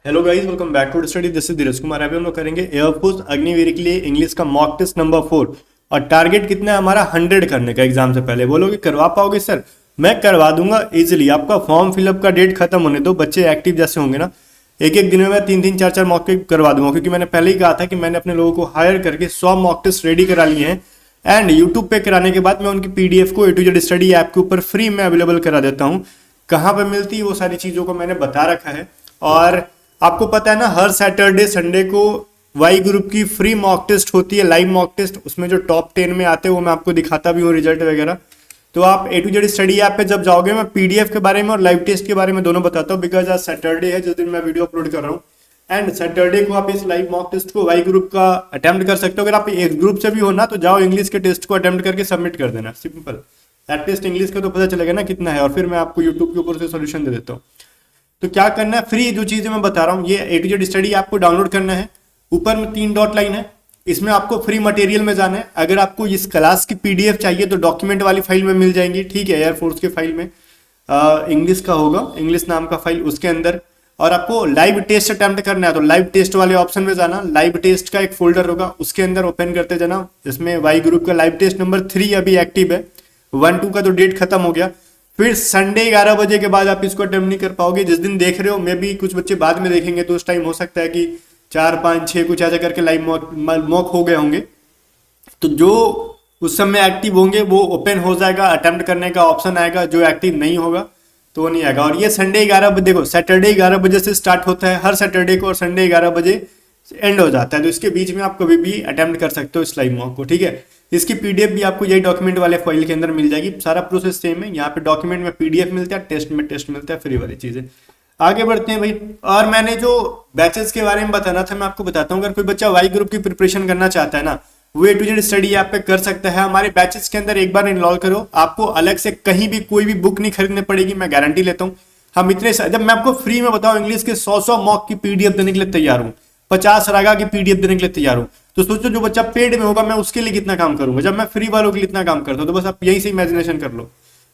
Hello guys, welcome back to study. This is Dheeraj Kumar. अभी हम लोग करेंगे एयरफोर्स अग्निवीर के लिए इंग्लिश का मॉक टेस्ट नंबर 4। और टारगेट कितना है हमारा 100 करने का एग्जाम से पहले। बोलोगे करवा पाओगे सर? मैं करवा दूंगा इजीली। आपका फॉर्म फिलअप का डेट खत्म होने दो, बच्चे एक्टिव जैसे होंगे ना, एक एक दिन में मैं 3 3 4 4 मॉक टेस्ट करवा दूंगा। क्योंकि मैंने पहले ही कहा था कि मैंने अपने लोगों को हायर करके 100 मॉक टेस्ट रेडी करा लिए हैं। एंड यूट्यूब पे कराने के बाद मैं उनकी पीडीएफ को A to Z study app के ऊपर फ्री में अवेलेबल करा देता हूँ। कहाँ पे मिलती है वो सारी चीज़ों को मैंने बता रखा है। और आपको पता है ना, हर सैटरडे संडे को वाई ग्रुप की फ्री मॉक टेस्ट होती है, लाइव मॉक टेस्ट। उसमें जो टॉप 10 में आते हैं वो मैं आपको दिखाता भी हूँ, रिजल्ट वगैरह। तो आप A to Z study app पे जब जाओगे, मैं पीडीएफ के बारे में और लाइव टेस्ट के बारे में दोनों बताता हूँ। बिकॉज आज सैटरडे है जिस दिन मैं वीडियो अपलोड कर रहा हूँ। एंड सैटरडे को आप इस लाइव मॉक टेस्ट को वाई ग्रुप का अटेम्प्ट कर सकते हो। अगर आप एक ग्रुप से भी हो ना, तो जाओ इंग्लिश के टेस्ट को अटेम्प्ट करके सबमिट कर देना, सिंपल। एटलीस्ट इंग्लिश का तो पता चलेगा ना कितना है, और फिर मैं आपको यूट्यूब के ऊपर से सोल्यूशन दे देता हूँ। तो क्या करना है, फ्री जो चीजें मैं बता रहा हूँ, ये A to Z स्टडी आपको डाउनलोड करना है। ऊपर में 3 डॉट लाइन है, इसमें आपको फ्री मटेरियल में जाना है। अगर आपको इस क्लास की पीडीएफ चाहिए तो डॉक्यूमेंट वाली फाइल में मिल जाएंगी, ठीक है। एयरफोर्स के फाइल में इंग्लिश का होगा, इंग्लिश नाम का फाइल, उसके अंदर। और आपको लाइव टेस्ट अटेम्प्ट करना है तो लाइव टेस्ट वाले ऑप्शन में जाना। लाइव टेस्ट का एक फोल्डर होगा, उसके अंदर ओपन करते जाना। इसमें वाई ग्रुप का लाइव टेस्ट नंबर 3 अभी एक्टिव है। 1 2 का तो डेट खत्म हो गया। फिर संडे 11 बजे के बाद आप इसको अटेम्प्ट नहीं कर पाओगे। जिस दिन देख रहे हो, मे भी कुछ बच्चे बाद में देखेंगे, तो उस टाइम हो सकता है कि 4 5 6 कुछ ऐसा करके लाइव मॉक हो गए होंगे। तो जो उस समय एक्टिव होंगे वो ओपन हो जाएगा, अटेम्प्ट करने का ऑप्शन आएगा। जो एक्टिव नहीं होगा तो वो नहीं आएगा। और ये संडे 11 बजे, देखो सैटरडे 11 बजे से स्टार्ट होता है हर सैटरडे को, और संडे 11 बजे एंड हो जाता है। तो इसके बीच में आप कभी भी अटेम्प्ट कर सकते हो इस लाइव मॉक को, ठीक है। इसकी पीडीएफ भी आपको यही डॉक्यूमेंट वाले फाइल के अंदर मिल जाएगी। सारा प्रोसेस सेम है। यहाँ पे डॉक्यूमेंट में पीडीएफ मिलता है, टेस्ट में टेस्ट मिलता है, फ्री वाली चीजें। आगे बढ़ते हैं भाई। और मैंने जो बैचेस के बारे में बताना था मैं आपको बताता हूँ। अगर कोई बच्चा वाई ग्रुप की प्रिपरेशन करना चाहता है ना, वो A to Z study app पे कर सकता है। हमारे बैचेस के अंदर एक बार इनरोल करो, आपको अलग से कहीं भी कोई भी बुक नहीं खरीदनी पड़ेगी, मैं गारंटी लेता हूँ। हम इतने जब मैं आपको फ्री में बताऊं, इंग्लिश के 100 मॉक की पीडीएफ देने के लिए तैयार हूं, 50 रागा की पीडीएफ देने के लिए तैयार हूं। तो सोचो जो बच्चा पेड में होगा मैं उसके लिए कितना काम करूंगा, जब मैं फ्री वालों के लिए इतना काम करता हूं। तो बस आप यही से इमेजिनेशन कर लो।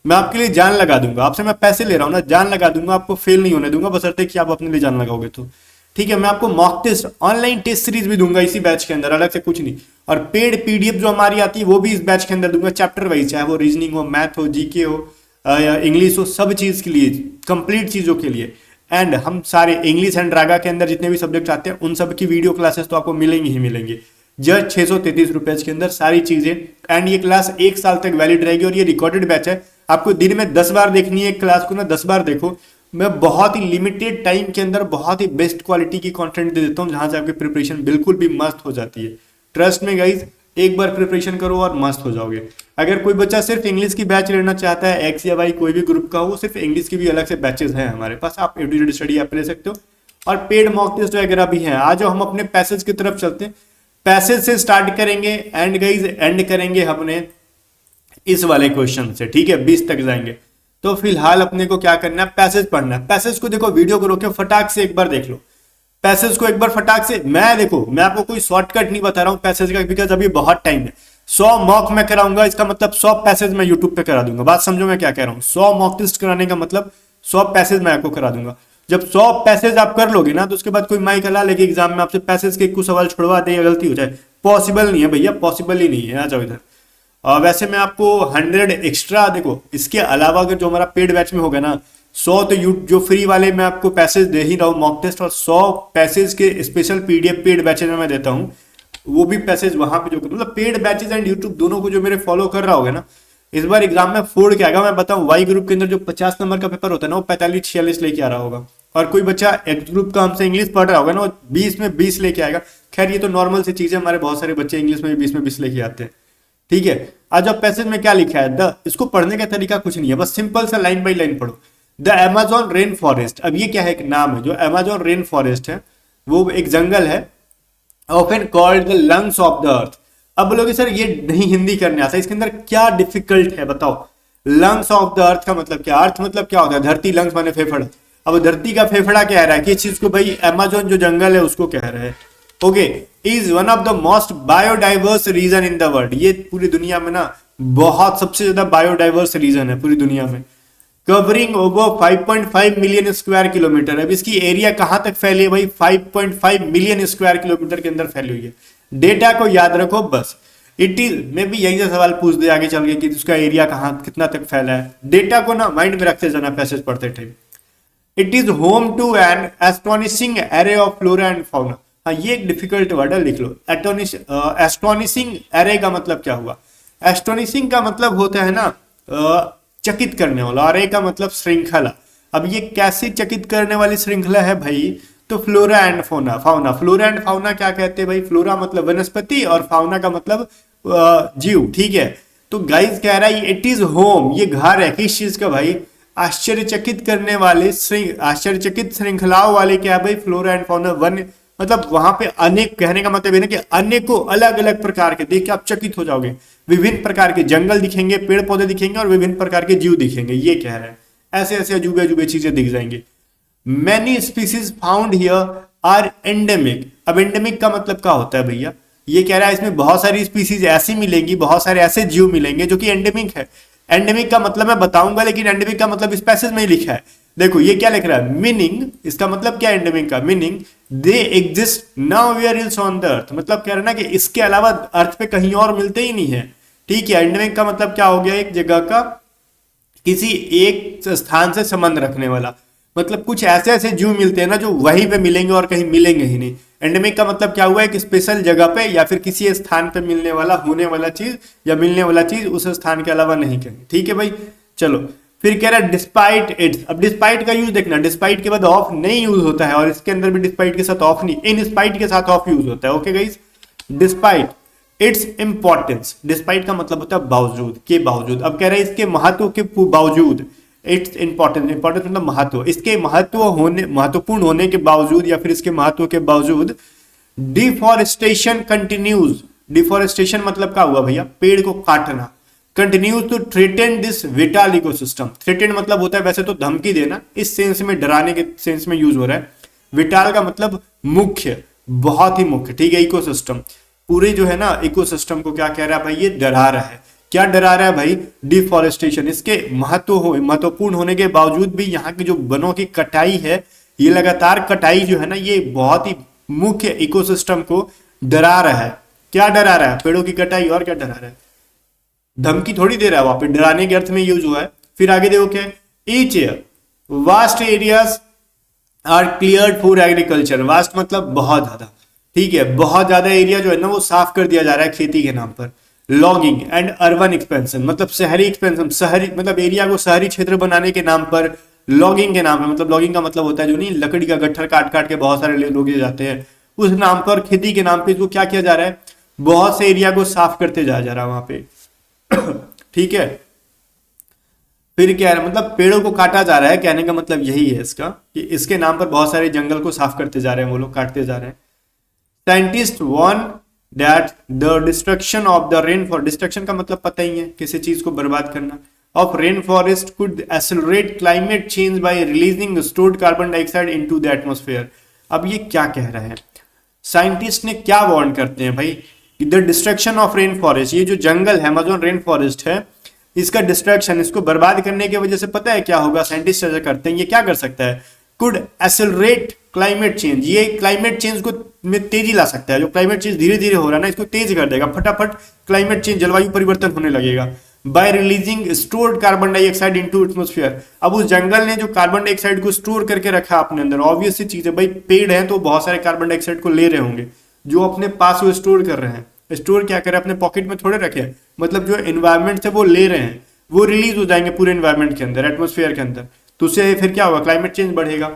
मैं आपके लिए जान लगा दूंगा, आपसे मैं पैसे ले रहा हूं ना, जान लगा दूंगा, आपको फेल नहीं होने दूंगा, बशर्ते कि आप अपने लिए जान लगाओगे तो, ठीक है। मैं आपको mock test, online test series भी दूंगा इसी बैच के अंदर, अलग से कुछ नहीं। और पेड पीडीएफ जो हमारी आती है वो भी इस बैच के अंदर दूंगा, चैप्टर वाइज, चाहे वो रीजनिंग हो, मैथ हो, जीके हो, इंग्लिश हो, सब चीज के लिए, कंप्लीट चीजों के लिए। एंड हम सारे इंग्लिश एंड रागा के अंदर जितने भी सब्जेक्ट आते हैं उन सब की वीडियो क्लासेस तो आपको मिलेंगी ही मिलेंगी, जस्ट 633 रुपए के अंदर सारी चीजें। एंड ये क्लास 1 साल तक वैलिड रहेगी। और ये रिकॉर्डेड बैच है, आपको दिन में 10 बार देखनी है क्लास को ना, 10 बार देखो। मैं बहुत ही लिमिटेड टाइम के अंदर बहुत ही बेस्ट क्वालिटी की कंटेंट दे देता हूँ, जहां से आपकी प्रिपरेशन बिल्कुल भी मस्त हो जाती है। ट्रस्ट में गाइज, एक बार प्रिपरेशन करो और मस्त हो जाओगे। अगर कोई बच्चा सिर्फ इंग्लिश की बैच लेना चाहता है, एक्स या वाई कोई भी ग्रुप का हो, सिर्फ इंग्लिश की भी अलग से बैचेस हैं हमारे पास, आप A to Z study app ले सकते हो। और पेड मॉक टेस्ट वगैरह भी हैं। आज हम अपने पैसेज की तरफ चलते हैं। पैसेज से स्टार्ट करेंगे एंड गाइज एंड करेंगे अपने इस वाले क्वेश्चन से, ठीक है, 20 तक जाएंगे। तो फिलहाल अपने को क्या करना है, पैसेज पढ़ना है। पैसेज को देखो, वीडियो को रोके फटाक से एक बार देख लो पैसेज को, एक बार फटाक से। मैं देखो, मैं आपको कोई शॉर्टकट नहीं बता रहा हूं पैसेज का, बिकॉज अभी बहुत टाइम है। 100 मॉक मैं कराऊंगा, इसका मतलब 100 पैसेज मैं यूट्यूब पे करा दूंगा। बात समझो मैं क्या कह रहा हूँ। 100 मॉक टेस्ट कराने का मतलब 100 पैसेज मैं आपको करा दूंगा। जब 100 पैसेज आप कर लोगे ना, तो उसके बाद कोई माइक हला लेके एग्जाम में आपसे पैसेज के कुछ सवाल छुड़वा दे या गलती हो जाए, पॉसिबल नहीं है भैया, पॉसिबल ही नहीं है। आ जाओ इधर। वैसे मैं आपको 100 एक्स्ट्रा, देखो इसके अलावा अगर जो हमारा पेड बैच में होगा ना, 100 तो जो फ्री वाले मैं आपको पैसेज दे ही रहा हूँ मॉक टेस्ट, और 100 पैसेज के स्पेशल पीडीएफ पेड बैचेज में मैं देता हूँ। वो भी पैसेज वहां पे जो मतलब पेड बैचेज एंड यूट्यूब दोनों को जो मेरे फॉलो कर रहा होगा ना, इस बार एग्जाम में फोड़ के आएगा। मैं बताऊं, वाई ग्रुप के अंदर जो 50 नंबर का पेपर होता है ना, वो 45 46 लेके आ रहा होगा। और कोई बच्चा एक्स ग्रुप का हमसे इंग्लिश पढ़ रहा होगा ना, वो 20 में 20 लेके आएगा। खैर ये तो नॉर्मल सी चीज है, हमारे बहुत सारे बच्चे इंग्लिश में 20 में 20 लेके आते हैं, ठीक है। आज अब पैसेज में क्या लिखा है, इसको पढ़ने का तरीका कुछ नहीं है, बस सिंपल सा लाइन बाई लाइन पढ़ो। द अमेजोन रेन फॉरेस्ट, अब ये क्या है, एक नाम है। जो अमेजोन रेन फॉरेस्ट है वो एक जंगल है, often called the lungs of the earth. अब बोलोगे सर ये नहीं हिंदी करने आता, इसके अंदर क्या डिफिकल्ट है बताओ। लंग्स ऑफ द अर्थ का मतलब क्या, अर्थ मतलब क्या होता है, धरती, लंग्स माने फेफड़ा। अब धरती का फेफड़ा कह रहा है कि इस चीज को भाई अमेजोन जो जंगल है उसको कह रहा है। Okay, is one of the most biodiverse region in the world. ये पूरी दुनिया में ना बहुत सबसे ज्यादा बायोडाइवर्स रीजन है पूरी दुनिया में। Covering over 5.5 million square kilometre. अब इसकी एरिया कहां तक फैली है भाई, 5.5 मिलियन स्क्वायर किलोमीटर के अंदर फैली हुई है। डेटा को याद रखो बस। इट इज में भी यही से सवाल पूछ दे आगे चल के कि उसका एरिया कहां कितना तक फैला है। डेटा को ना माइंड में रखते जाना पैसेज पढ़ते time. It is home to an astonishing array of flora and fauna. हाँ, ये एक डिफिकल्ट वर्ड है, लिख लो। एस्टोनिशिंग एरे का मतलब क्या हुआ? एस्टोनिशिंग का मतलब होता है ना चकित करने वाला, और ए का मतलब श्रृंखला। अब ये कैसी चकित करने वाली श्रृंखला है भाई? तो flora and fauna. Fauna, flora and fauna क्या कहते हैं भाई? फ्लोरा मतलब वनस्पति और फाउना का मतलब जीव, ठीक है। तो गाइस कह रहा है इट इज होम, ये घर है किस चीज का भाई? आश्चर्यचकित करने वाले आश्चर्यचकित श्रृंखलाओं वाले क्या है भाई? Flora and fauna. वन मतलब वहां पे अनेक, कहने का मतलब है ना कि अनेकों अलग अलग प्रकार के, देख के आप चकित हो जाओगे। विभिन्न प्रकार के जंगल दिखेंगे, पेड़ पौधे दिखेंगे और विभिन्न प्रकार के जीव दिखेंगे, ये कह रहे हैं। ऐसे ऐसे अजूबे अजूबे चीजें दिख जाएंगी। Many species found here are endemic. अब एंडेमिक का मतलब क्या होता है भैया? ये कह रहा है इसमें बहुत सारी स्पीसीज ऐसी मिलेंगी, बहुत सारे ऐसे जीव मिलेंगे जो कि एंडेमिक है। एंडेमिक का मतलब मैं बताऊंगा, लेकिन एंडेमिक का मतलब इस पैसेज में ही लिखा है। देखो ये क्या लिख रहा है, मीनिंग, इसका मतलब क्या है एंडेमिक का meaning? They exist nowhere else on the earth. मतलब कह रहा है ना कि इसके अलावा अर्थ पे कहीं और मिलते ही नहीं है, ठीक है। एंडेमिक का मतलब क्या हो गया? एक जगह का, किसी एक स्थान से संबंध रखने वाला। मतलब कुछ ऐसे ऐसे जीव मिलते हैं ना जो वहीं पे मिलेंगे और कहीं मिलेंगे ही नहीं। एंडेमिक का मतलब क्या हुआ है? कि स्पेशल जगह पे या फिर किसी स्थान पे मिलने वाला, होने वाला चीज या मिलने वाला चीज उस स्थान के अलावा नहीं कहीं, ठीक है भाई। चलो फिर कह रहा है डिस्पाइट इट्स। अब डिस्पाइट का यूज देखना, डिस्पाइट के बाद ऑफ नहीं यूज होता है, और इसके अंदर भी डिस्पाइट के साथ ऑफ नहीं, इन स्पाइट के साथ ऑफ यूज होता है। Okay guys, despite its importance. Despite का मतलब होता है बावजूद, के बावजूद। अब कह रहे हैं इसके महत्व के बावजूद, इट्स इंपॉर्टेंस, इंपॉर्टेंस मतलब महत्व, इसके महत्व होने, महत्वपूर्ण होने के बावजूद या फिर इसके महत्व के बावजूद डिफॉरेस्टेशन कंटिन्यूज। डिफॉरेस्टेशन मतलब क्या हुआ भैया? पेड़ को काटना। Continues to threaten this vital ecosystem. Threaten मतलब होता है वैसे तो धमकी देना, इस सेंस में डराने के सेंस में यूज हो रहा है। विटाल का मतलब मुख्य, बहुत ही मुख्य, ठीक है। इकोसिस्टम, पूरे जो है ना इकोसिस्टम को क्या कह रहा है भाई? ये डरा रहा है। क्या डरा रहा है भाई? डिफॉरेस्टेशन। इसके महत्वपूर्ण होने के बावजूद भी यहाँ की जो वनों की कटाई है, ये लगातार कटाई जो है ना, ये बहुत ही मुख्य इकोसिस्टम को डरा रहा है। क्या डरा रहा है? पेड़ों की कटाई। और क्या डरा रहा है? धमकी थोड़ी दे रहा है, वहां पे डराने के अर्थ में यूज हुआ है। फिर आगे देखो क्या, each year vast areas are cleared for agriculture. Vast मतलब बहुत ज्यादा, ठीक है। बहुत ज्यादा एरिया जो है ना वो साफ कर दिया जा रहा है खेती के नाम पर। लॉगिंग एंड अर्बन एक्सपेंशन मतलब शहरी एक्सपेंशन, शहरी मतलब एरिया को शहरी क्षेत्र बनाने के नाम पर। लॉगिंग के नाम पर, मतलब लॉगिंग का मतलब होता है जो नहीं लकड़ी का गट्ठर काट काट के बहुत सारे लोग जाते हैं, उस नाम पर। खेती के नाम पे इसको क्या किया जा रहा है? बहुत से एरिया को साफ करते जा रहा है वहां पे, ठीक है। फिर क्या है, मतलब पेड़ों को काटा जा रहा है, कहने का मतलब यही है इसका कि इसके नाम पर बहुत सारे जंगल को साफ करते जा रहे हैं, वो लोग काटते जा रहे हैं। Scientist warn that the destruction of the rain forest, destruction का मतलब पता ही है, किसी चीज को बर्बाद करना, of rain forest could accelerate climate change bye releasing stored carbon dioxide into the atmosphere. अब ये क्या कह रहे हैं साइंटिस्ट ने, क्या वार्न करते हैं भाई? The destruction of rain forest, ये जो जंगल है अमेज़न रेन फॉरेस्ट है, इसका डिस्ट्रक्शन, इसको बर्बाद करने की वजह से पता है क्या होगा? साइंटिस्ट ऐसा करते हैं, ये क्या कर सकता है? कुड एक्सेलरेट क्लाइमेट चेंज, ये क्लाइमेट चेंज को में तेजी ला सकता है। जो क्लाइमेट चेंज धीरे धीरे हो रहा है ना, इसको तेज कर देगा, फटाफट क्लाइमेट चेंज, जलवायु परिवर्तन होने लगेगा। Bye releasing stored carbon dioxide into atmosphere. अब उस जंगल ने जो कार्बन डाइऑक्साइड को स्टोर करके रखा अपने अंदर, ऑब्वियस सी चीज है भाई, पेड़ है तो बहुत सारे कार्बन डाइऑक्साइड को ले रहे होंगे, जो अपने पास वो स्टोर कर रहे हैं। स्टोर क्या करें? अपने पॉकेट में थोड़े रखे, मतलब जो एनवायरमेंट से वो ले रहे हैं, वो रिलीज हो जाएंगे पूरे एनवायरमेंट के अंदर, एटमॉस्फेयर के अंदर। तो उससे फिर क्या होगा? क्लाइमेट चेंज बढ़ेगा।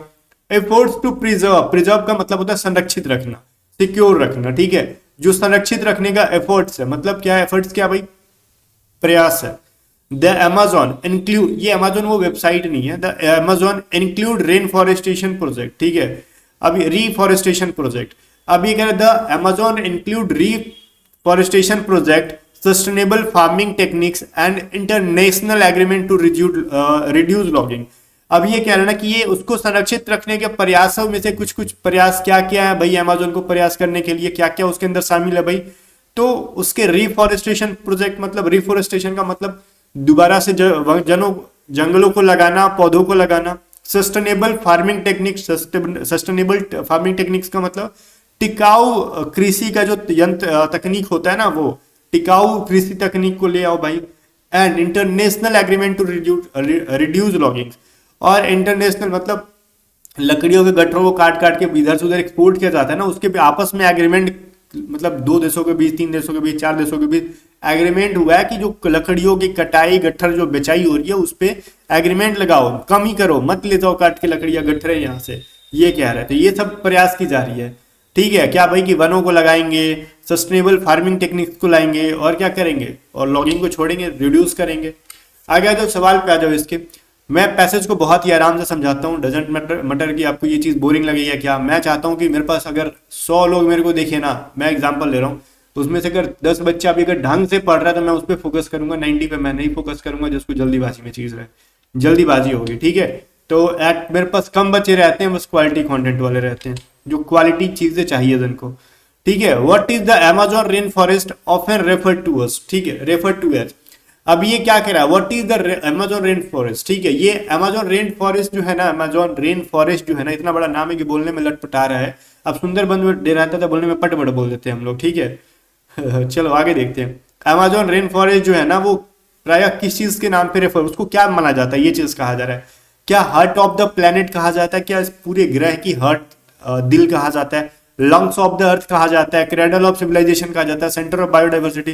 एफर्ट्स टू प्रिजर्व, प्रिजर्व का मतलब होता है संरक्षित रखना, सिक्योर रखना, ठीक है। जो संरक्षित रखने का एफर्ट्स है, मतलब क्या है? एफर्ट्स क्या भाई? प्रयास है। द अमेज़न इंक्लूड, ये अमेज़न वो वेबसाइट नहीं है, the Amazon include rain forestation project, ठीक है। अभी रीफॉरेस्टेशन प्रोजेक्ट, अभी कह रहे the Amazon include reforestation project, sustainable farming techniques and international agreement to reduce logging. अब ये कह रहे हैं ना कि ये उसको संरक्षित रखने के प्रयासों में से कुछ कुछ प्रयास क्या क्या है भाई अमेज़न को प्रयास करने के लिए, क्या क्या उसके अंदर शामिल है भाई? तो उसके रिफॉरेस्टेशन प्रोजेक्ट, मतलब रिफॉरेस्टेशन का मतलब दोबारा से जंगलों को लगाना, पौधों को लगाना। Sustainable farming technique, sustainable farming techniques का मतलब टिकाऊ कृषि का जो यंत्र तकनीक होता है ना, वो टिकाऊ कृषि तकनीक को ले आओ भाई। And international agreement to reduce logging, और इंटरनेशनल मतलब लकड़ियों के गट्ठरों को काट काट के इधर से उधर एक्सपोर्ट किया जाता है ना, उसके आपस में एग्रीमेंट, मतलब 2 देशों के बीच, 3 देशों के बीच, 4 देशों के बीच एग्रीमेंट हुआ है कि जो लकड़ियों की कटाई गट्ठर जो बेचाई हो रही है उस पे एग्रीमेंट लगाओ, कम ही करो, मत ले जाओ काट के लकड़ियां गट्ठरे यहाँ से, ये कह रहे हैं। तो ये सब प्रयास की जा रही है, ठीक है क्या भाई, कि वनों को लगाएंगे, सस्टेनेबल फार्मिंग टेक्निक्स को लाएंगे, और क्या करेंगे, और लॉगिंग को छोड़ेंगे, रिड्यूस करेंगे। आगे आ जाओ, सवाल पे आ जाओ इसके। मैं पैसेज को बहुत ही आराम से समझाता हूँ, डजेंट मैटर कि आपको ये चीज़ बोरिंग लगी है क्या। मैं चाहता हूँ कि मेरे पास अगर 100 लोग मेरे को देखे ना, मैं एग्जांपल ले रहा हूँ, उसमें से अगर 10 बच्चा अभी अगर ढंग से पढ़ रहा है तो मैं उस पर फोकस करूंगा, 90 पे मैं नहीं फोकस करूंगा जिसको जल्दीबाजी में चीज़ रहे, जल्दीबाजी होगी, ठीक है। तो मेरे पास कम बच्चे रहते हैं, बस क्वालिटी कंटेंट वाले रहते हैं, जो क्वालिटी चीज़ें चाहिए जिनको, ठीक है। What is the Amazon rain forest often refer to as, ठीक है, रेफर टू एज। अब ये क्या कह रहा है, what is the Amazon rain forest, ठीक है। ये अमेजोन रेन फॉरेस्ट जो है ना, अमेजोन रेन फॉरेस्ट जो है ना, इतना बड़ा नाम है कि बोलने में लटपटा रहा है। अब सुंदरबन डे रहता था, बोलने में पटपट बोल देते हैं हम लोग, ठीक है। चलो आगे देखते हैं। अमेजोन रेन फॉरेस्ट जो है ना, वो प्राय किस चीज के नाम पे रेफर, उसको क्या माना जाता है, ये चीज कहा जा रहा है। क्या हार्ट ऑफ द प्लेनेट कहा जाता है, क्या इस पूरे ग्रह की हार्ट दिल कहा जाता है, लंग्स ऑफ द अर्थ कहा जाता है, क्रेडल ऑफ सिविलाइजेशन कहा जाता है, सेंटर ऑफ बायोडाइवर्सिटी।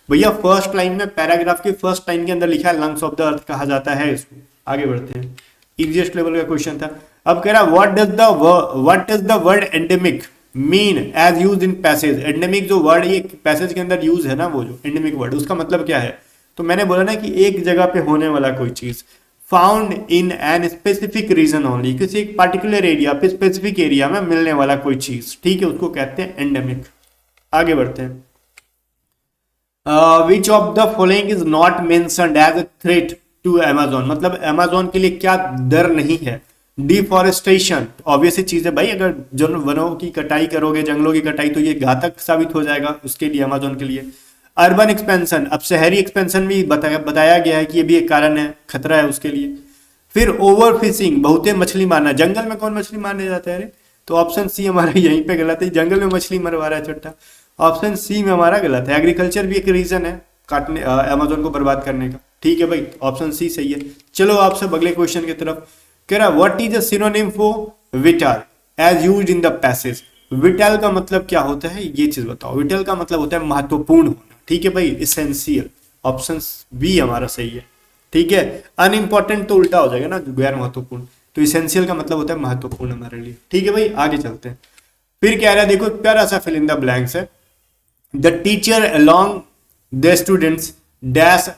भैया फर्स्ट लाइन में, पैराग्राफ की फर्स्ट लाइन के अंदर लिखा है लंग्स ऑफ द अर्थ कहा जाता है इसको। आगे बढ़ते हैं, इजिएस्ट लेवल का क्वेश्चन था। अब कह रहा है what does the word endemic mean as use in passage. Endemic जो वर्ड ये पैसेज के अंदर यूज है ना, वो जो एंडेमिक वर्ड, उसका मतलब क्या है। तो मैंने बोला ना कि एक जगह पे होने वाला कोई चीज, found in an specific region only, किसी एक पर्टिकुलर एरिया पे, स्पेसिफिक एरिया में मिलने वाला कोई चीज, ठीक है, उसको कहते हैं एंडेमिक। आगे बढ़ते हैं। Which of the following is not mentioned as a threat to Amazon, मतलब अमेजोन के लिए क्या डर नहीं है। डिफॉरेस्टेशन ऑब्वियस चीज है भाई, अगर जन वनों की कटाई करोगे, जंगलों की कटाई, तो ये घातक साबित हो जाएगा उसके लिए, अमेजोन के लिए। अर्बन एक्सपेंशन, अब शहरी एक्सपेंशन भी बताया गया है कि ये भी एक कारण है, खतरा है उसके लिए। फिर ओवर फिशिंग, बहुते मछली मारना, जंगल में कौन मछली मारने जाता है रे। तो ऑप्शन सी हमारा यहीं पे गलत है, जंगल में मछली मरवा रहा है छोटा, ऑप्शन सी में हमारा गलत है। एग्रीकल्चर भी एक रीजन है काटने, अमेजोन को बर्बाद करने का, ठीक है भाई, ऑप्शन सी सही है। चलो आप सब अगले क्वेश्चन की तरफ। कह रहा what is a synonym for vital as used in the passage. Vital का मतलब क्या होता है, ये चीज बताओ। विटाल का मतलब होता है महत्वपूर्ण होना, ठीक है भाई, इसेंशियल, ऑप्शन बी हमारा सही है, ठीक है। अनइम्पोर्टेंट तो उल्टा हो जाएगा ना, गैर महत्वपूर्ण, तो इसेंशियल का मतलब होता है महत्वपूर्ण हमारे लिए, ठीक है भाई। आगे चलते हैं। फिर कह रहा है, देखो प्यारा सा फिल इन द ब्लैंक्स है। The teacher along the students dash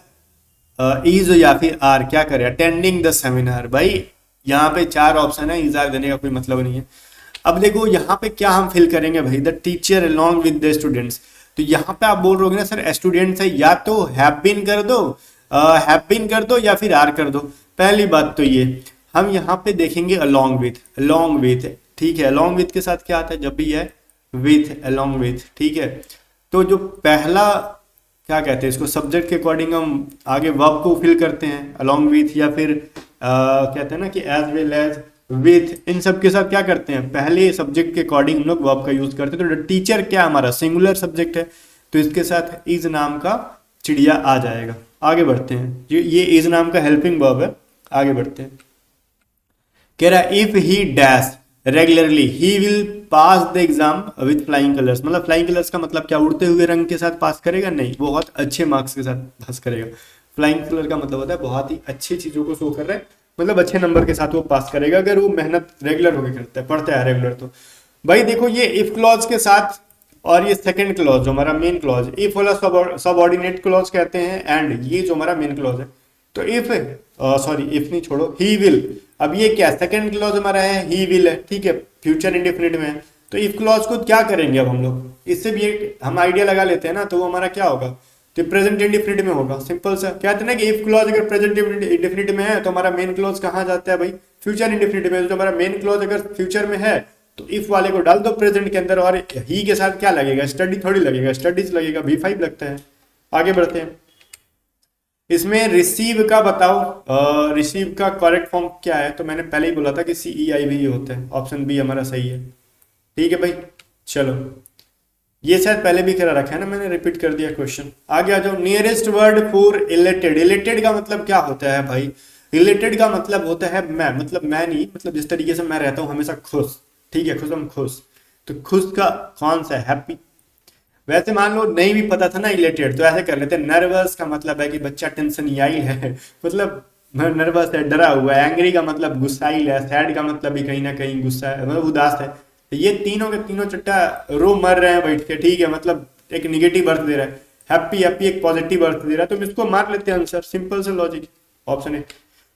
is या फिर आर, क्या करे, अटेंडिंग द सेमिनार। भाई यहाँ पे 4 ऑप्शन है, इज आर देने का कोई मतलब नहीं है। अब देखो यहाँ पे क्या हम फिल करेंगे भाई, the teacher along with the students. तो यहाँ पे आप बोल रहे हो ना सर स्टूडेंट्स है, या तो हैव बीन कर दो, हैव बीन कर दो, या फिर आर कर दो। पहली बात तो ये हम यहाँ पे देखेंगे अलॉन्ग विथ, ठीक है। अलॉन्ग विथ के साथ क्या आता है, जब भी है विथ, अलॉन्ग विथ, ठीक है। तो जो पहला क्या कहते हैं इसको, सब्जेक्ट के अकॉर्डिंग हम आगे वर्ब को फिल करते हैं, अलॉन्ग विथ, या फिर कहते हैं ना कि एज वेल एज, विथ, इन सब के साथ क्या करते हैं, पहले सब्जेक्ट के अकॉर्डिंग हम लोग वर्ब का यूज करते हैं। तो टीचर क्या हमारा सिंगुलर सब्जेक्ट है, तो इसके साथ इज नाम का चिड़िया आ जाएगा। आगे बढ़ते हैं, ये इज नाम का हेल्पिंग वर्ब है। आगे बढ़ते हैं। कह रहा है if he dash regularly he will pass the exam with flying colours. मतलब फ्लाइंग कलर्स का मतलब क्या, उड़ते हुए रंग के साथ पास करेगा, नहीं, बहुत अच्छे मार्क्स के साथ पास करेगा। फ्लाइंग कलर का मतलब होता है बहुत ही अच्छी चीजों को शो कर रहा है, मतलब अच्छे नंबर के साथ वो पास करेगा अगर वो मेहनत रेगुलर होकर करता है, पढ़ता है रेगुलर। तो भाई देखो ये इफ क्लॉज के साथ, और ये सेकंड क्लॉज जो हमारा मेन क्लॉज, इफ वाला सबऑर्डिनेट क्लॉज कहते हैं, एंड ये जो हमारा मेन क्लॉज है। तो इफ इफ नहीं छोड़ो, ही विल। अब ये क्या, सेकंड क्लॉज हमारा है ही विल है, ठीक है, फ्यूचर इंडेफिनिट में है। तो इफ क्लॉज को क्या करेंगे अब हम लोग, इससे भी एक हम आइडिया लगा लेते हैं ना, तो वो हमारा क्या होगा, तो प्रेजेंट इंडेफिनिट में होगा। सिंपल सा कहते हैं ना कि इफ क्लॉज अगर प्रेजेंट इंडेफिनिट में है तो हमारा मेन क्लॉज कहाँ जाता है भाई, फ्यूचर इंडेफिनिट में। तो हमारा मेन क्लॉज अगर फ्यूचर में है तो इफ वाले को डाल दो प्रेजेंट के अंदर, और ही के साथ क्या लगेगा, स्टडी थोड़ी लगेगा, स्टडीज लगेगा, V5 लगता है। आगे बढ़ते हैं। इसमें रिसीव का बताओ, रिसीव का करेक्ट फॉर्म क्या है? तो मैंने पहले ही बोला था कि CEIV होता है, ऑप्शन बी हमारा सही है। ठीक है भाई, चलो ये शायद पहले भी करा रखा है ना, मैंने रिपीट कर दिया क्वेश्चन। आगे आ जाओ, nearest word for elated. Elated का मतलब क्या होता है भाई? रिलेटेड का मतलब होता है मैं, मतलब मैं नहीं, मतलब जिस तरीके से मैं रहता हूँ हमेशा खुश। ठीक है, खुश, हम खुश। तो खुश का कौन सा है? हैप्पी। वैसे मान लो नहीं भी पता था ना इलेटेड, तो ऐसे कर लेते। नर्वस का मतलब है कि बच्चा टेंशन याई है मतलब नर्वस है, डरा हुआ है। एंग्री का मतलब गुस्साइल है। सैड का मतलब भी कहीं ना कहीं गुस्सा है, मतलब उदास है। तो ये तीनों के तीनों चट्टा रो मर रहे हैं बैठ के। ठीक है, मतलब एक निगेटिव अर्थ दे रहा है। हैप्पी, हैप्पी एक पॉजिटिव अर्थ दे रहा है, तो हम इसको मार लेते हैं आंसर। सिंपल से लॉजिक, ऑप्शन है।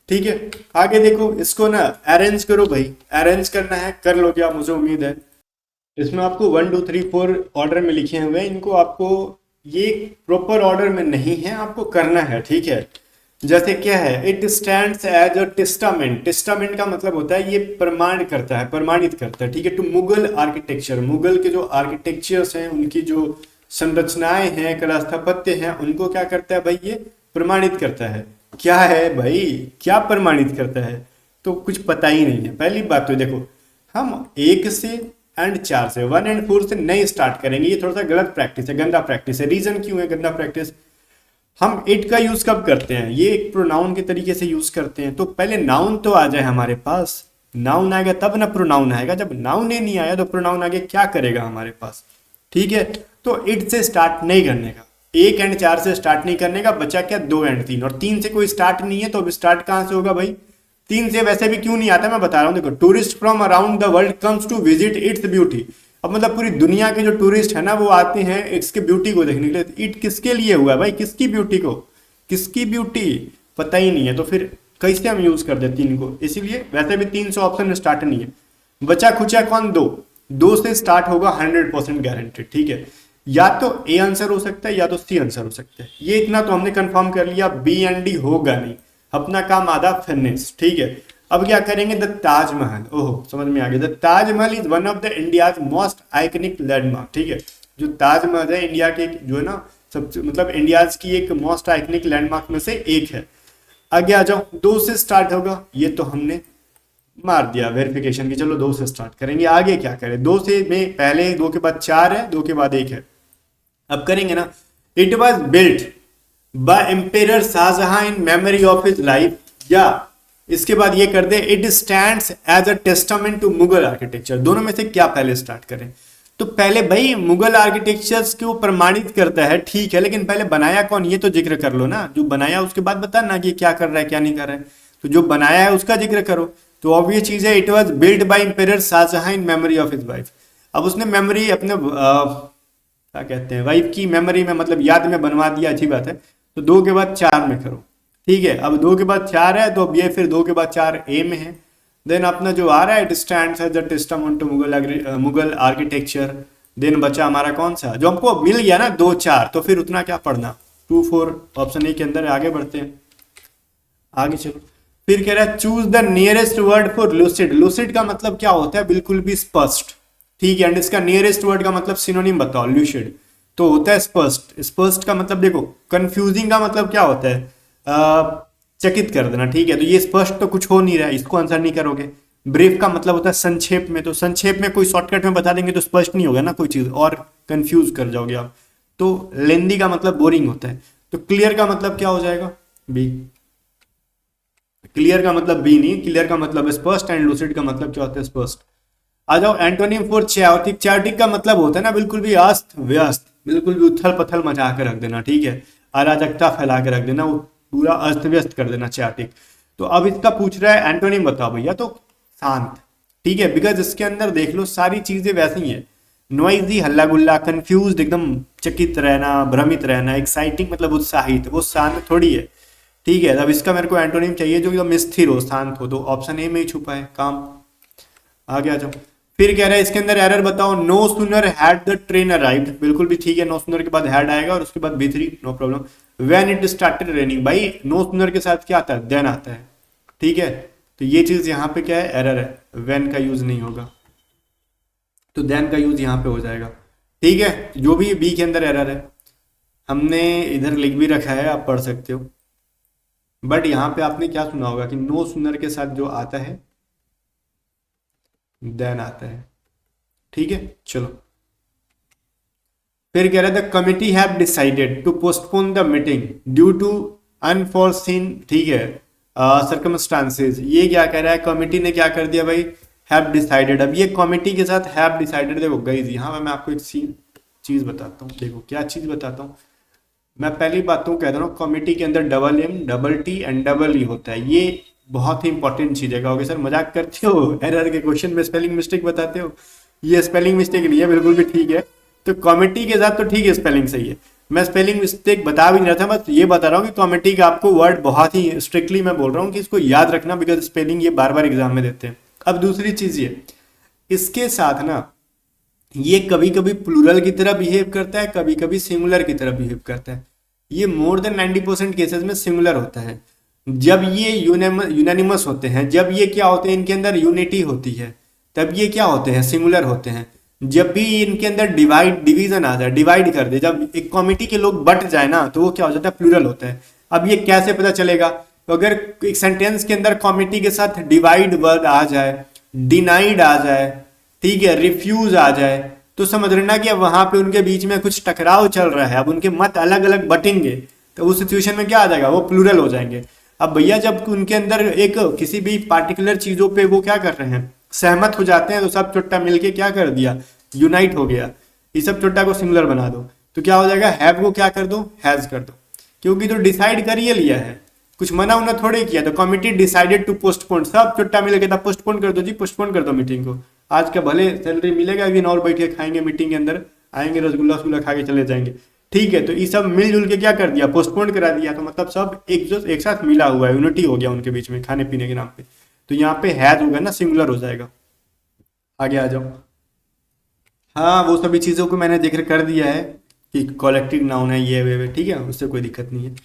ठीक है, आगे देखो, इसको ना अरेंज करो भाई। अरेंज करना है, कर लो क्या, मुझे उम्मीद है। इसमें आपको 1 2 3 4 ऑर्डर में लिखे हुए हैं, इनको आपको, ये प्रॉपर ऑर्डर में नहीं है, आपको करना है। ठीक है, जैसे क्या है, it stands as a testament. Testament का मतलब होता है ये प्रमाण करता है, प्रमाणित करता है। ठीक है, टू मुगल आर्किटेक्चर। मुगल के जो आर्किटेक्चर्स हैं, उनकी जो संरचनाएं हैं, कला स्थापत्य हैं, उनको क्या करता है भाई? ये प्रमाणित करता है। क्या है भाई, क्या प्रमाणित करता है? तो कुछ पता ही नहीं है। पहली बात तो देखो, हम 1 से एंड 4 से, 1 एंड 4 से नहीं स्टार्ट करेंगे। ये थोड़ा सा गलत प्रैक्टिस है, गंदा प्रैक्टिस है। रीजन क्यों है गंदा प्रैक्टिस? हम इट का यूज कब करते हैं? ये एक प्रोनाउन के तरीके से यूज करते हैं। तो पहले नाउन तो आ जाए हमारे पास। नाउन आएगा तब ना प्रोनाउन आएगा। जब नाउन ही नहीं आया तो प्रोनाउन आगे क्या करेगा हमारे पास? ठीक है, तो इट से स्टार्ट नहीं करने का, 1 एंड 4 से स्टार्ट नहीं करने का। बचा क्या? 2 एंड 3, और 3 से कोई स्टार्ट नहीं है, तो अब स्टार्ट कहां से होगा भाई? 3 से वैसे भी क्यों नहीं आता, मैं बता रहा हूँ। देखो, tourist from around the world comes to visit its beauty. अब मतलब पूरी दुनिया के जो टूरिस्ट है ना, वो आते हैं इसके ब्यूटी को देखने के लिए। इट किसके लिए हुआ है भाई? किसकी ब्यूटी को? किसकी ब्यूटी? पता ही नहीं है, तो फिर कैसे हम यूज कर देते इनको? इसीलिए वैसे भी 300 ऑप्शन स्टार्ट नहीं है। बचा खुचा कौन? 2। 2 से स्टार्ट होगा 100% गारंटेड। ठीक है, या तो ए आंसर हो सकता है या तो सी आंसर हो सकता है। ये इतना तो हमने कंफर्म कर लिया, बी एंड डी होगा नहीं। अपना काम आधा फिनिश। ठीक है, अब क्या करेंगे? द ताजमहल। ओहो, समझ में आ गया। The Taj Mahal is one of the India's most iconic landmark. ठीक है, जो ताजमहल है इंडिया के जो है ना, सबसे मतलब इंडियाज की एक मोस्ट आइकनिक लैंडमार्क में से एक है। आगे आ जाओ, 2 से स्टार्ट होगा, ये तो हमने मार दिया वेरिफिकेशन की। चलो 2 से स्टार्ट करेंगे। आगे क्या करें? 2 से में पहले 2 के बाद 4 है, 2 के बाद 1 है। अब करेंगे ना, it was built by emperor Shahjahan in memory of his life, या इसके बाद ये कर दे, it stands as a testament to Mughal architecture. दोनों में से क्या पहले स्टार्ट करें? तो पहले भाई मुगल आर्किटेक्चर्स को प्रमाणित करता है, ठीक है, लेकिन पहले बनाया कौन ये तो जिक्र कर लो ना। जो बनाया उसके बाद बता ना कि क्या कर रहा है क्या नहीं कर रहा है। तो जो बनाया है उसका जिक्र करो। तो ऑब्वियस चीज है, it was build by emperor Shahjahan in memory of his wife. अब उसने मेमोरी अपने क्या कहते हैं, वाइफ की मेमोरी में, मतलब याद में बनवा दिया, अच्छी बात है। तो 2 के बाद 4 में करो। ठीक है, अब 2 के बाद 4 है, तो अब ये फिर 2 के बाद 4 ए में है। देन अपना जो आ रहा है, it stands as a testament to Mughal architecture. Then बचा हमारा कौन सा, जो हमको मिल गया ना 2 4, तो फिर उतना क्या पढ़ना, 2 4 ऑप्शन ए के अंदर। आगे बढ़ते हैं, आगे चलो। फिर कह रहा है, choose the nearest word for lucid. Lucid का मतलब क्या होता है? बिल्कुल भी स्पष्ट। ठीक है, एंड इसका नियरेस्ट वर्ड का मतलब सिनोनिम बताओ। लूसिड तो होता है स्पष्ट। स्पष्ट का मतलब देखो, कंफ्यूजिंग का मतलब क्या होता है? चकित कर देना। ठीक है, तो ये स्पष्ट तो कुछ हो नहीं रहा है, इसको आंसर नहीं करोगे। ब्रीफ का मतलब होता है संक्षेप में, तो संक्षेप में कोई शॉर्टकट में बता देंगे तो स्पष्ट नहीं होगा ना कोई चीज, और कंफ्यूज कर जाओगे आप। तो लेंदी का मतलब बोरिंग होता है। तो क्लियर का मतलब क्या हो जाएगा? बी। क्लियर का मतलब बी नहीं, क्लियर का मतलब स्पष्ट, एंड लूसिड का मतलब क्या होता है? स्पष्ट। आ जाओ, एंटोनिम फॉर chaotic। chaotic का मतलब होता है ना बिल्कुल भी अस्त व्यस्त, बिल्कुल भी उथल पथल मचा के रख देना। ठीक है, अराजकता फैला के रख देना, वो पूरा अस्त व्यस्त कर देना, chaotic। तो अब इसका पूछ रहा है एंटोनिम बताओ भैया, तो शांत। ठीक है, बिकॉज इसके अंदर देख लो सारी चीजें वैसी हैं। नॉइजी, हल्ला गुल्ला, कंफ्यूज, एकदम चकित रहना, भ्रमित रहना। एक्साइटिंग मतलब उत्साहित, वो शांत थोड़ी है। ठीक है, अब इसका मेरे को एंटोनिम चाहिए जो एकदम स्थिर हो, शांत हो। तो ऑप्शन ए में ही छुपा है काम। आगे आ जाओ। फिर कह रहा है इसके अंदर एरर बताओ। No sooner had the train arrived, बिल्कुल भी ठीक है। नो सुनर के बाद हैड आएगा और उसके बाद B3, no problem. When it started raining, भाई नो सुनर के साथ क्या आता है? देन आता है। ठीक है, तो ये चीज यहाँ पे क्या है? एरर है, व्हेन का यूज नहीं होगा, तो देन का यूज यहाँ पे हो जाएगा। ठीक है, जो भी बी के अंदर एरर है, हमने इधर लिख भी रखा है, आप पढ़ सकते हो। बट यहाँ पे आपने क्या सुना होगा कि नो सुनर के साथ जो आता है देन आता है। ठीक है, चलो। फिर कह रहा था committee have decided to postpone the meeting due to unforeseen, ठीक है, सर्कमस्टांसेस। ये क्या कह रहा है, कमिटी ने क्या कर दिया भाई, हैव डिसाइडेड। अब ये कमिटी के साथ हैव डिसाइडेड, देखो गाइस यहाँ पे मैं आपको एक चीज बताता हूँ। देखो क्या चीज बताता हूँ, मैं पहली बात तो कह रहा हूँ, कमिटी के अंदर double M double T and double E होता है। ये बहुत ही इंपॉर्टेंट चीज है। कहोगे सर मजाक करते हो, एरर के क्वेश्चन में स्पेलिंग मिस्टेक बताते हो। ये स्पेलिंग मिस्टेक नहीं है, बिल्कुल भी ठीक है। तो कमिटी के साथ तो ठीक है, स्पेलिंग सही है। मैं स्पेलिंग मिस्टेक बता भी नहीं रहा था, बस ये बता रहा हूँ कि कमिटी का आपको वर्ड बहुत ही स्ट्रिक्टली मैं बोल रहा हूँ कि इसको याद रखना, बिकॉज स्पेलिंग ये बार बार एग्जाम में देते हैं। अब दूसरी चीज ये, इसके साथ ना ये कभी कभी प्लूरल की तरह बिहेव करता है, कभी कभी सिंगुलर की तरह बिहेव करता है। ये मोर देन 90% केसेस में सिंगुलर होता है। जब ये यूनानिमस होते हैं, जब ये क्या होते हैं, इनके अंदर यूनिटी होती है, तब ये क्या होते हैं, सिंगुलर होते हैं। जब भी इनके अंदर डिवीजन आ जाए, डिवाइड कर दे, जब एक कमिटी के लोग बट जाए ना, तो वो क्या हो जाता है, प्लूरल होता है। अब ये कैसे पता चलेगा, तो अगर एक सेंटेंस के अंदर कमिटी के साथ डिवाइड वर्ड आ जाए, डिनाइड आ जाए, ठीक है, रिफ्यूज आ जाए, तो समझ लेना कि अब वहां पे उनके बीच में कुछ टकराव चल रहा है, अब उनके मत अलग अलग बटेंगे, तो उस सिचुएशन में क्या आ जाएगा, वो प्लूरल हो जाएंगे। अब भैया जब उनके अंदर एक किसी भी पार्टिकुलर चीजों पे वो क्या कर रहे हैं, सहमत हो जाते हैं, तो सब चुट्टा मिलके क्या कर दिया, यूनाइट हो गया। इस सब चुट्टा को सिंगुलर बना दो, तो क्या हो जाएगा, हैव को क्या कर दो, हैज कर दो, क्योंकि तो डिसाइड कर ही लिया है, कुछ मना उन्हें थोड़े किया। तो कमिटी डिसाइडेड टू पोस्टपोन, सब चुट्टा मिल गया था, पोस्टपोन कर दो जी, पोस्टपोन कर दो मीटिंग को। आज का भले सैलरी मिलेगा, एक दिन और बैठ के खाएंगे, मीटिंग के अंदर आएंगे, रसगुल्ला वसगुल्ला खा के चले जाएंगे, ठीक है। तो ये सब मिलजुल के क्या कर दिया, पोस्टपोन करा दिया। तो मतलब सब एक साथ मिला हुआ है, यूनिटी हो गया उनके बीच में खाने पीने के नाम पे। तो यहाँ पे हैज होगा ना, सिंगुलर हो जाएगा। आगे आ जाओ। हाँ, वो सभी चीज़ों को मैंने जिक्र कर दिया है कि कलेक्टिव नाउन है ये वे, ठीक है, उससे कोई दिक्कत नहीं है।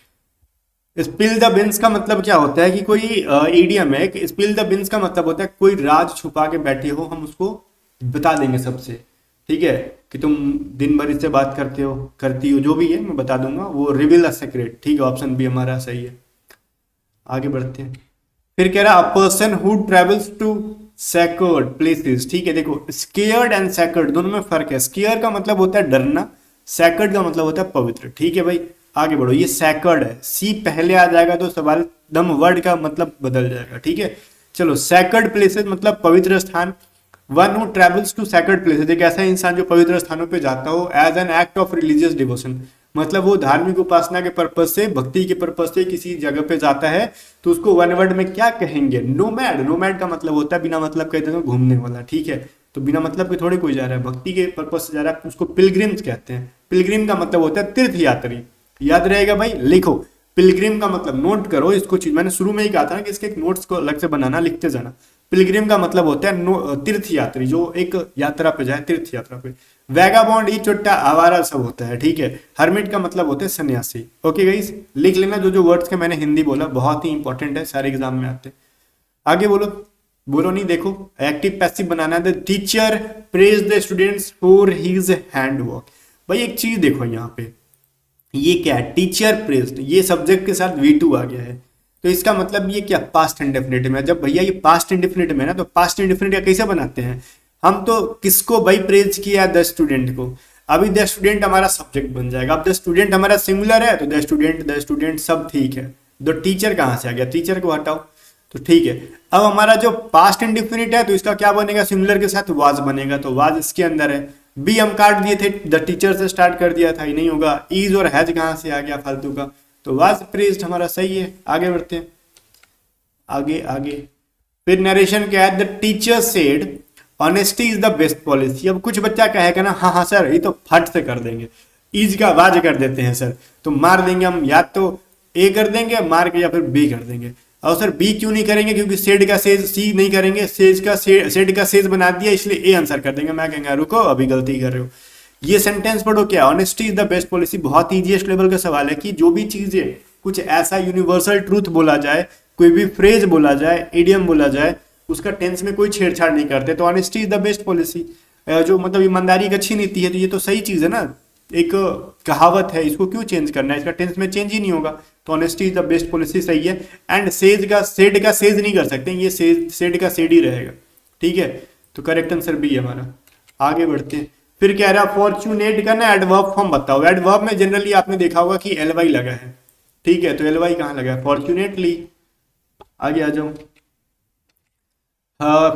स्पिल द बिन्स का मतलब क्या होता है कि कोई ईडियम है कि स्पिल द बिन्स का मतलब होता है कोई राज छुपा के बैठे हो, हम उसको बता देंगे सबसे, ठीक है, कि तुम दिन भर इससे बात करते हो, करती हो, जो भी है मैं बता दूंगा, वो रिवील अ सीक्रेट, ठीक है। ऑप्शन बी हमारा सही है। आगे बढ़ते हैं। फिर कह रहा a person who travels to sacred places, ठीक है। देखो स्केयर्ड एंड सैकर्ड दोनों में फर्क है। स्केयर का मतलब होता है डरना, सैकर्ड का मतलब होता है पवित्र, ठीक है भाई। आगे बढ़ो, ये सैकर्ड है, सी पहले आ जाएगा तो सवाल दम वर्ड का मतलब बदल जाएगा, ठीक है। चलो, सैकर्ड प्लेसेस मतलब पवित्र स्थान। One who travels to sacred places, एक ऐसा इंसान जो पवित्र स्थानों पे जाता हो as an act of religious devotion, मतलब वो धार्मिक उपासना के पर्पज से, भक्ति के पर्पज से किसी जगह पे जाता है, तो उसको वन वर्ड में क्या कहेंगे, नोमैड। नोमैड का मतलब होता है बिना मतलब कहते हैं घूमने वाला, ठीक है। तो बिना मतलब के थोड़े कोई जा रहा है, भक्ति के पर्पज से जा रहा है, उसको पिलग्रिम्स कहते हैं। पिलग्रिम का मतलब होता है तीर्थ यात्री, याद रहेगा भाई, लिखो। पिलग्रिम का मतलब, नोट करो इसको, चीज मैंने शुरू में ही कहा था ना कि इसके एक नोट्स को अलग से बनाना, लिखते जाना। पिलग्रिम का मतलब होता है तीर्थ यात्री, जो एक यात्रा पे जाए, तीर्थ यात्रा पे। वैगाबॉन्ड, ई चोट्टा, आवारा सब होता है, ठीक है। हर्मिट का मतलब होता है सन्यासी। ओके गाइस, लिख लेना जो जो वर्ड्स के मैंने हिंदी बोला, बहुत ही इंपॉर्टेंट है, सारे एग्जाम में आते हैं। आगे बोलो, बोलो नहीं, देखो एक्टिव पैसिव बनाना है। The teacher praise the students for his hand work. भाई एक चीज देखो यहाँ पे, ये क्या है, टीचर प्रेज्ड, ये सब्जेक्ट के साथ V2 आ गया है, तो इसका मतलब ये क्या, पास्ट इंडेफिनिट में। जब भैया ये पास्ट इंडेफिनिट में ना, तो पास्ट इंडेफिनिट का कैसे बनाते हैं हम, तो किसको भाई प्रेज किया, द स्टूडेंट को। अभी द स्टूडेंट हमारा सब्जेक्ट बन जाएगा। अब द स्टूडेंट हमारा सिंगुलर है, तो द स्टूडेंट सब ठीक है। तो टीचर कहाँ से आ गया, टीचर को हटाओ, तो ठीक है। अब हमारा जो पास्ट इंडेफिनिट है, तो इसका क्या बनेगा, सिंगुलर के साथ वाज बनेगा, तो वाज इसके अंदर है। बी हम काट दिए थे, द टीचर से स्टार्ट कर दिया था, ये नहीं होगा। ईज और हैज कहाँ से आ गया फालतू का, तो वाज प्रेज्ड हमारा सही है। आगे बढ़ते हैं, आगे आगे। फिर नरेशन क्या है, the teacher said honesty is the best policy. अब कुछ बच्चा कहेगा ना, हाँ हाँ सर ये तो फट से कर देंगे, ईज का वाज कर देते हैं सर, तो मार देंगे हम, या तो ए कर देंगे मार के, या फिर बी कर देंगे। और सर बी क्यों नहीं करेंगे, क्योंकि सेड का सेज, सी नहीं करेंगे, सेड का सेज बना दिया, इसलिए ए आंसर कर देंगे। मैं कहेंगे रुको अभी गलती कर रहे हो। ये सेंटेंस पढ़ो, क्या honesty is the best policy, बहुत ईजीएस्ट लेवल का सवाल है कि जो भी चीजें कुछ ऐसा यूनिवर्सल ट्रूथ बोला जाए, कोई भी फ्रेज बोला जाए, इडियम बोला जाए, उसका टेंस में कोई छेड़छाड़ नहीं करते, तो honesty is the best policy. जो मतलब ईमानदारी एक अच्छी नीति है, तो ये तो सही चीज है ना, एक कहावत है, इसको क्यों चेंज करना है, इसका टेंस में चेंज ही नहीं होगा। तो honesty is the best policy, सही है। एंड सेज का सेज नहीं कर सकते, ये सेड का सेड ही रहेगा, ठीक है। तो करेक्ट आंसर बी है हमारा। आगे बढ़ते हैं। फिर कह रहा है फॉर्चुनेट का ना एडवर्ब फॉर्म बताओ। एडवर्ब में जनरली आपने देखा होगा कि एल वाई लगा है, ठीक है। तो एल वाई कहाँ लगा है, फॉर्चुनेटली। आगे आ जाओ।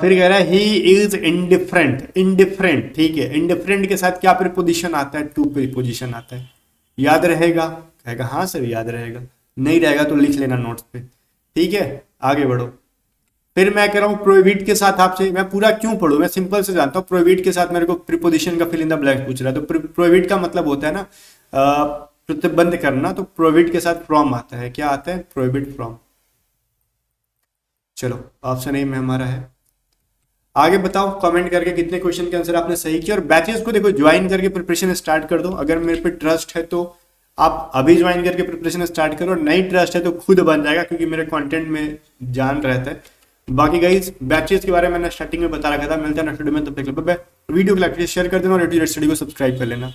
फिर कह रहा है ही इज इंडिफरेंट, इंडिफरेंट, ठीक है। इंडिफरेंट के साथ क्या प्रीपोजिशन आता है, टू प्रीपोजिशन आता है। याद रहेगा, कहेगा हाँ सर याद रहेगा, नहीं रहेगा तो लिख लेना नोट्स पे, ठीक है। आगे बढ़ो। फिर मैं कह रहा हूँ प्रोहिबिट के साथ आपसे, मैं पूरा क्यों पढ़ूं, मैं सिंपल से जानता हूँ। प्रोहिबिट के साथ मेरे को प्रीपोजिशन का फिल इन द ब्लैंक पूछ रहा है, तो प्रोहिबिट का मतलब होता है ना प्रतिबंध करना, तो प्रोहिबिट के साथ फ्रॉम आता है। क्या आता है, प्रोहिबिट फ्रॉम। चलो ऑप्शन ए में हमारा है। आगे बताओ कमेंट करके कितने क्वेश्चन के आंसर आपने सही किया। और बैचेस को देखो ज्वाइन करके प्रिपरेशन स्टार्ट कर दो। अगर मेरे पे ट्रस्ट है तो आप अभी ज्वाइन करके प्रिपरेशन स्टार्ट करो, नहीं ट्रस्ट है तो खुद बन जाएगा, क्योंकि मेरे कंटेंट में जान रहता है। बाकी गाइस बैचेस के बारे में मैंने स्टार्टिंग में बता रखा था। मिलता है नेक्स्ट वीडियो में, तब तक वीडियो को लाइक शेयर कर देना और स्टडी को सब्सक्राइब कर लेना।